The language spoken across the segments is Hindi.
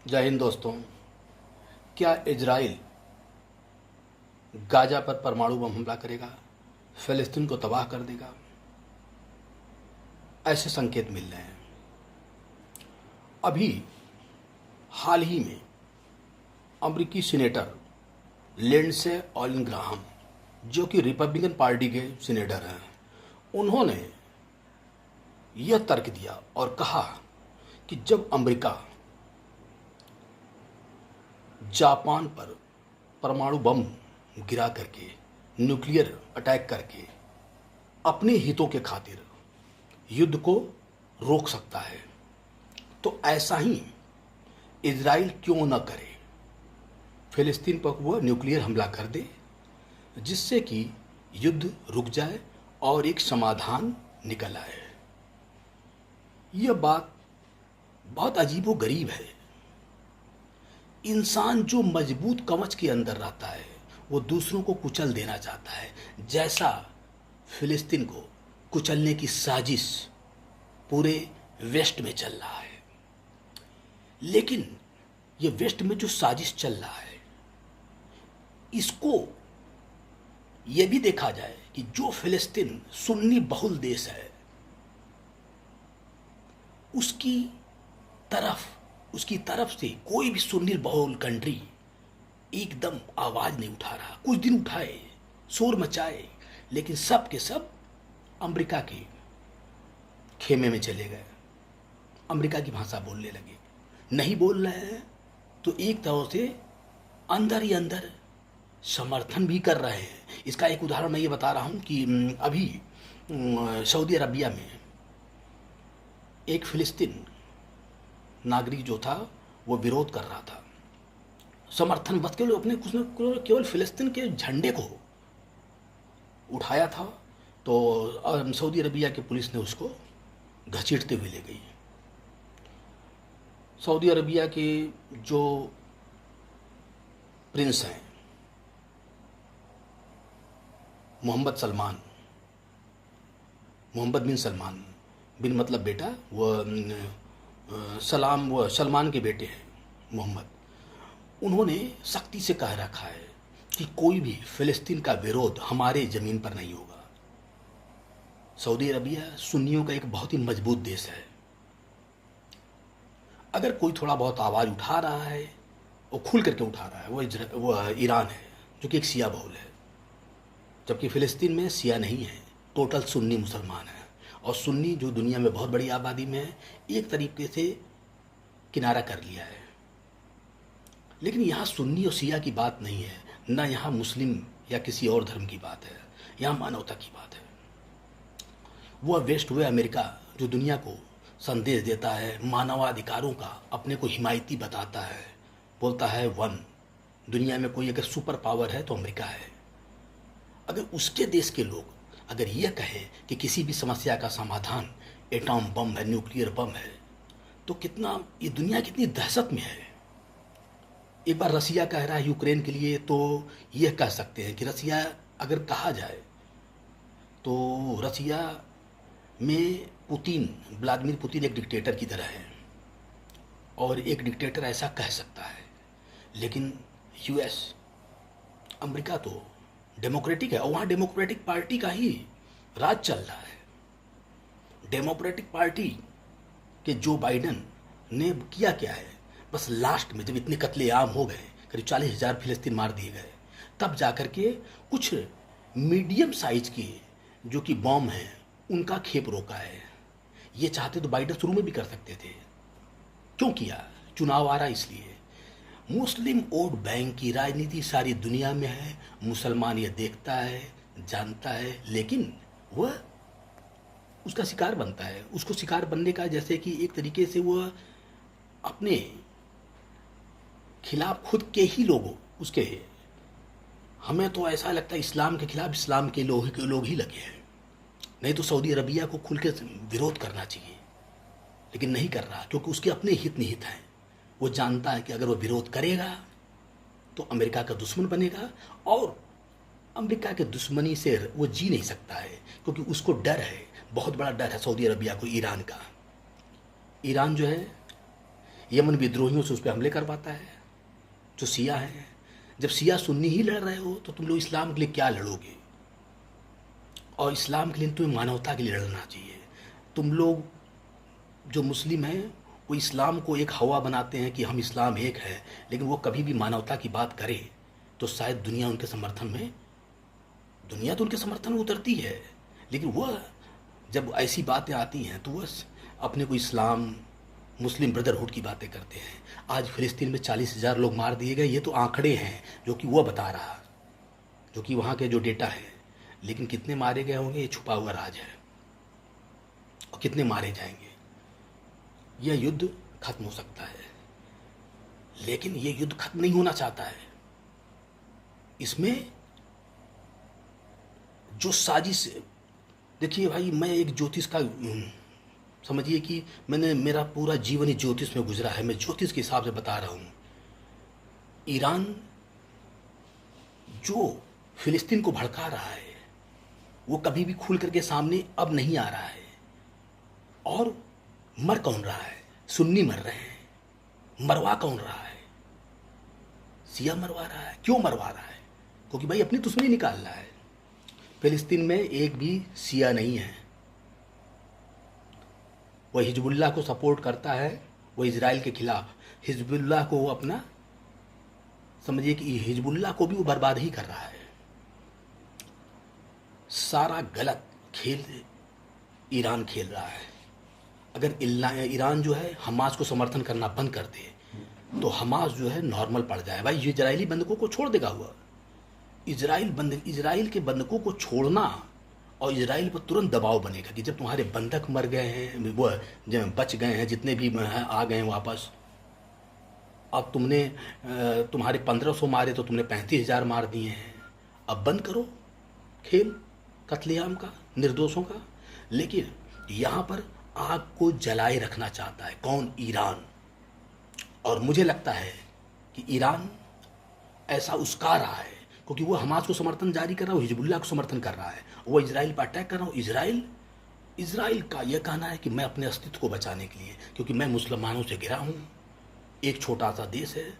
जय हिंद दोस्तों। क्या इजराइल गाजा पर परमाणु बम हमला करेगा, फ़िलिस्तीन को तबाह कर देगा? ऐसे संकेत मिल रहे हैं। अभी हाल ही में अमेरिकी सीनेटर लिंडसे ग्राहम, जो कि रिपब्लिकन पार्टी के सीनेटर हैं, उन्होंने यह तर्क दिया और कहा कि जब अमेरिका जापान पर परमाणु बम गिरा करके, न्यूक्लियर अटैक करके अपने हितों के खातिर युद्ध को रोक सकता है, तो ऐसा ही इजराइल क्यों न करे, फिलिस्तीन पर वह न्यूक्लियर हमला कर दे, जिससे कि युद्ध रुक जाए और एक समाधान निकल आए। यह बात बहुत अजीबोगरीब है। इंसान जो मजबूत कवच के अंदर रहता है वो दूसरों को कुचल देना चाहता है, जैसा फिलिस्तीन को कुचलने की साजिश पूरे वेस्ट में चल रहा है। लेकिन ये वेस्ट में जो साजिश चल रहा है, इसको ये भी देखा जाए कि जो फिलिस्तीन सुन्नी बहुल देश है, उसकी तरफ से कोई भी सुन्नी बहुल कंट्री एकदम आवाज नहीं उठा रहा। कुछ दिन उठाए, शोर मचाए, लेकिन सब के सब अमेरिका के खेमे में चले गए, अमेरिका की भाषा बोलने लगे। नहीं बोल रहे हैं तो एक तरह से अंदर ही अंदर समर्थन भी कर रहे हैं। इसका एक उदाहरण मैं ये बता रहा हूँ कि अभी सऊदी अरबिया में एक फिलिस्तीन नागरिक जो था वो विरोध कर रहा था, समर्थन बत के अपने केवल फिलिस्तीन के झंडे को उठाया था, तो सऊदी अरबिया की पुलिस ने उसको घसीटते हुए ले गई। सऊदी अरबिया के जो प्रिंस हैं मोहम्मद बिन सलमान, बिन मतलब बेटा, वो सलमान के बेटे हैं मोहम्मद। उन्होंने सख्ती से कह रखा है कि कोई भी फिलिस्तीन का विरोध हमारे ज़मीन पर नहीं होगा। सऊदी अरबिया सुन्नियों का एक बहुत ही मजबूत देश है। अगर कोई थोड़ा बहुत आवाज़ उठा रहा है, वो खुल करके उठा रहा है, वो ईरान है, जो कि एक शिया बहुल है, जबकि फ़िलिस्तीन में शिया नहीं है, टोटल सुन्नी मुसलमान है। और सुन्नी जो दुनिया में बहुत बड़ी आबादी में है, एक तरीके से किनारा कर लिया है। लेकिन यहाँ सुन्नी और शिया की बात नहीं है, ना यहाँ मुस्लिम या किसी और धर्म की बात है, यहाँ मानवता की बात है। वह वेस्ट, वह अमेरिका जो दुनिया को संदेश देता है मानवाधिकारों का, अपने को हिमायती बताता है, बोलता है वन, दुनिया में कोई अगर सुपर पावर है तो अमेरिका है। अगर उसके देश के लोग अगर यह कहें कि किसी भी समस्या का समाधान एटॉम बम है, न्यूक्लियर बम है, तो कितना ये दुनिया कितनी दहशत में है। एक बार रसिया कह रहा है यूक्रेन के लिए, तो यह कह सकते हैं कि रसिया अगर कहा जाए तो रसिया में व्लादिमीर पुतिन एक डिक्टेटर की तरह है, और एक डिक्टेटर ऐसा कह सकता है। लेकिन यूएस, अमेरिका तो डेमोक्रेटिक है, और वहाँ डेमोक्रेटिक पार्टी का ही राज चल रहा है। डेमोक्रेटिक पार्टी के जो बाइडन ने किया क्या है, बस लास्ट में जब इतने कत्लेआम हो गए, करीब 40,000 फिलिस्तीन मार दिए गए, तब जाकर के कुछ मीडियम साइज के जो कि बॉम्ब हैं उनका खेप रोका है। ये चाहते तो बाइडन शुरू में भी कर सकते थे। क्यों किया? चुनाव आ रहा इसलिए। मुस्लिम वोट बैंक की राजनीति सारी दुनिया में है, मुसलमान ये देखता है, जानता है, लेकिन वह उसका शिकार बनता है। उसको शिकार बनने का, जैसे कि एक तरीके से वह अपने खिलाफ खुद के ही लोगों उसके, हमें तो ऐसा लगता है इस्लाम के खिलाफ इस्लाम के लोग ही लगे हैं। नहीं तो सऊदी अरबिया को खुल के विरोध करना चाहिए, लेकिन नहीं कर रहा, क्योंकि उसके अपने हित निहित हैं। वो जानता है कि अगर वो विरोध करेगा तो अमेरिका का दुश्मन बनेगा, और अमेरिका के दुश्मनी से वो जी नहीं सकता है, क्योंकि उसको डर है, बहुत बड़ा डर है सऊदी अरबिया को ईरान का। ईरान जो है, यमन विद्रोहियों से उस पर हमले करवाता है जो सिया हैं। जब सिया सुन्नी ही लड़ रहे हो तो तुम लोग इस्लाम के लिए क्या लड़ोगे? और इस्लाम के लिए तुम्हें मानवता के लिए लड़ना चाहिए। तुम लोग जो मुस्लिम हैं वो इस्लाम को एक हवा बनाते हैं कि हम इस्लाम एक है, लेकिन वो कभी भी मानवता की बात करे तो शायद दुनिया उनके समर्थन में, दुनिया तो उनके समर्थन में उतरती है, लेकिन वह जब ऐसी बातें आती हैं तो वह अपने को इस्लाम मुस्लिम ब्रदरहुड की बातें करते हैं। आज फिलिस्तीन में 40,000 लोग मार दिए गए, ये तो आंकड़े हैं जो कि वह बता रहा, जो कि वहाँ के जो डेटा है, लेकिन कितने मारे गए होंगे ये छुपा हुआ राज है, और कितने मारे जाएंगे। यह युद्ध खत्म हो सकता है, लेकिन यह युद्ध खत्म नहीं होना चाहता है। इसमें जो साजिश, देखिए भाई, मैं एक ज्योतिष का, समझिए कि मेरा पूरा जीवन ही ज्योतिष में गुजरा है, मैं ज्योतिष के हिसाब से बता रहा हूँ। ईरान जो फिलिस्तीन को भड़का रहा है वो कभी भी खुल करके सामने अब नहीं आ रहा है। और मर कौन रहा है? सुन्नी मर रहे हैं। मरवा कौन रहा है? सिया मरवा रहा है। क्यों मरवा रहा है? क्योंकि भाई अपनी दुश्मनी निकाल रहा है। फिलिस्तीन में एक भी सिया नहीं है। वह हिजबुल्लाह को सपोर्ट करता है, वो इजराइल के खिलाफ। हिजबुल्लाह को वो अपना, समझिए कि हिजबुल्लाह को भी वो बर्बाद ही कर रहा है। सारा गलत खेल ईरान खेल रहा है। अगर ईरान जो है हमास को समर्थन करना बंद कर दे तो हमास जो है नॉर्मल पड़ जाए। भाई इजरायली बंधकों को छोड़ देगा हुआ। इजराइल के बंधकों को छोड़ना, और इजराइल पर तुरंत दबाव बनेगा कि जब तुम्हारे बंधक मर गए हैं, वो बच गए हैं, जितने भी आ गए हैं वापस, अब तुमने तुम्हारे 1500 मारे तो तुमने 35,000 मार दिए हैं, अब बंद करो खेल कत्लेआम का, निर्दोषों का। लेकिन यहाँ पर आग को जलाए रखना चाहता है कौन? ईरान। और मुझे लगता है कि ईरान ऐसा उसका रहा है, क्योंकि वो हमास को समर्थन जारी कर रहा है, वो हिजबुल्लाह को समर्थन कर रहा है, वो इजराइल पर अटैक कर रहा हूँ। इजराइल का यह कहना है कि मैं अपने अस्तित्व को बचाने के लिए, क्योंकि मैं मुसलमानों से घिरा हूँ, एक छोटा सा देश है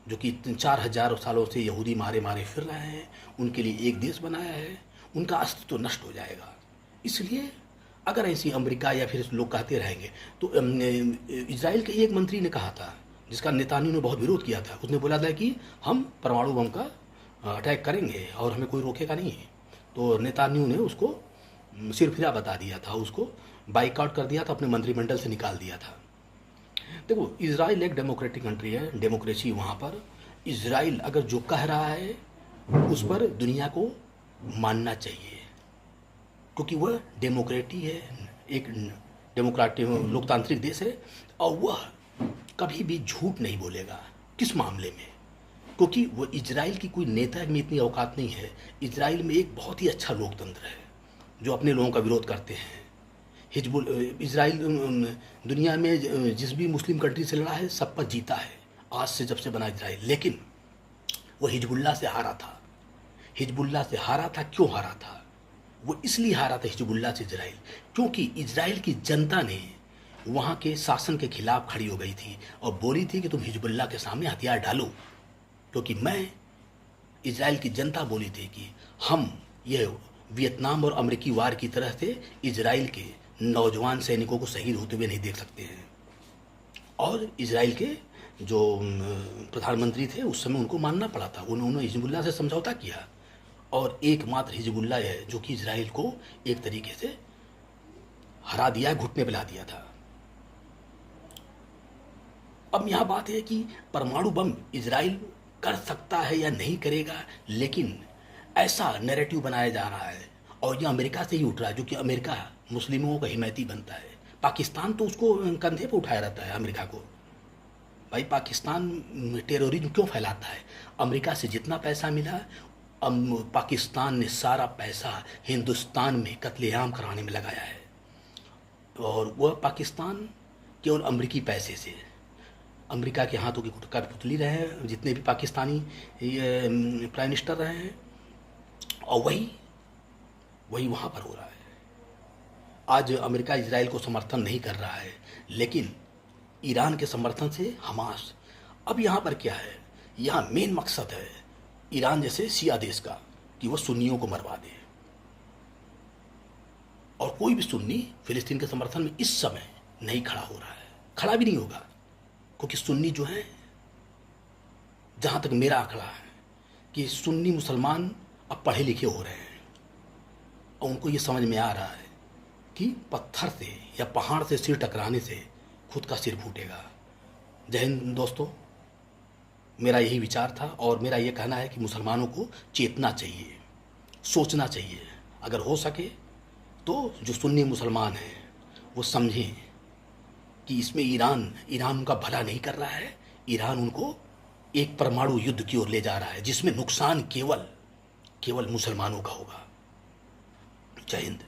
जो कि 4,000 सालों से यहूदी मारे मारे फिर रहे हैं, उनके लिए एक देश बनाया है, उनका अस्तित्व नष्ट हो जाएगा। इसलिए अगर ऐसी अमेरिका या फिर लोग कहते रहेंगे तो इजराइल के एक मंत्री ने कहा था, जिसका नेतान्याहू ने बहुत विरोध किया था, उसने बोला था कि हम परमाणु बम का अटैक करेंगे और हमें कोई रोकेगा नहीं। तो नेतान्याहू ने उसको सिरफिरा बता दिया था, उसको बाइकआउट कर दिया था, अपने मंत्रिमंडल से निकाल दिया था। देखो, इजराइल एक डेमोक्रेटिक कंट्री है, डेमोक्रेसी वहाँ पर। इजराइल अगर जो कह रहा है उस पर दुनिया को मानना चाहिए, क्योंकि वह डेमोक्रेटी है, एक डेमोक्रेटिक लोकतांत्रिक देश है, और वह कभी भी झूठ नहीं बोलेगा। किस मामले में? क्योंकि वो इजराइल की कोई नेता में इतनी औकात नहीं है। इजराइल में एक बहुत ही अच्छा लोकतंत्र है जो अपने लोगों का विरोध करते हैं। इजराइल दुनिया में जिस भी मुस्लिम कंट्री से लड़ा है सब पर जीता है आज से, जब से बना इजराइल। लेकिन वो हिजबुल्लाह से हारा था। हिजबुल्लाह से हारा था। क्यों हारा था? वो इसलिए हारा था हिजबुल्लाह से इजराइल, क्योंकि इजराइल की जनता ने वहाँ के शासन के खिलाफ खड़ी हो गई थी और बोली थी कि तुम हिजबुल्लाह के सामने हथियार डालो। क्योंकि इजराइल की जनता बोली थी कि हम ये वियतनाम और अमेरिकी वार की तरह से इजराइल के नौजवान सैनिकों को शहीद होते हुए नहीं देख सकते हैं। और इजराइल के जो प्रधानमंत्री थे उस समय उनको मानना पड़ा था। उन्होंने हिजबुल्लाह से समझौता किया, और एकमात्र हिजबुल्लाह है जो कि इजराइल को एक तरीके से हरा दिया, घुटने पे ला दिया था। अब यहाँ बात है कि परमाणु बम इजराइल कर सकता है या नहीं करेगा, लेकिन ऐसा नैरेटिव बनाया जा रहा है, और ये अमेरिका से ही उठ रहा है, जो कि अमेरिका मुस्लिमों का हिमायती बनता है। पाकिस्तान तो उसको कंधे पे उठाया रहता है अमेरिका को। भाई पाकिस्तान टेररिज्म क्यों फैलाता है? अमेरिका से जितना पैसा मिला, पाकिस्तान ने सारा पैसा हिंदुस्तान में कत्लेआम कराने में लगाया है, और वह पाकिस्तान केवल अमेरिकी पैसे से, अमेरिका के हाथों की कठपुतली रहे हैं जितने भी पाकिस्तानी प्राइम मिनिस्टर रहे हैं, और वही वहाँ पर हो रहा है। आज अमेरिका इजराइल को समर्थन नहीं कर रहा है, लेकिन ईरान के समर्थन से हमास। अब यहाँ पर क्या है, यहाँ मेन मकसद है ईरान जैसे शिया देश का कि वो सुन्नियों को मरवा दे, और कोई भी सुन्नी फिलिस्तीन के समर्थन में इस समय नहीं खड़ा हो रहा है, खड़ा भी नहीं होगा, क्योंकि सुन्नी जो है, जहाँ तक मेरा आंकड़ा है कि सुन्नी मुसलमान अब पढ़े लिखे हो रहे हैं और उनको ये समझ में आ रहा है कि पत्थर से या पहाड़ से सिर टकराने से खुद का सिर फूटेगा। जय हिंद दोस्तों, मेरा यही विचार था और मेरा ये कहना है कि मुसलमानों को चेतना चाहिए, सोचना चाहिए। अगर हो सके तो जो सुन्नी मुसलमान हैं वो समझें कि इसमें ईरान उनका भला नहीं कर रहा है, ईरान उनको एक परमाणु युद्ध की ओर ले जा रहा है, जिसमें नुकसान केवल मुसलमानों का होगा। जय हिंद।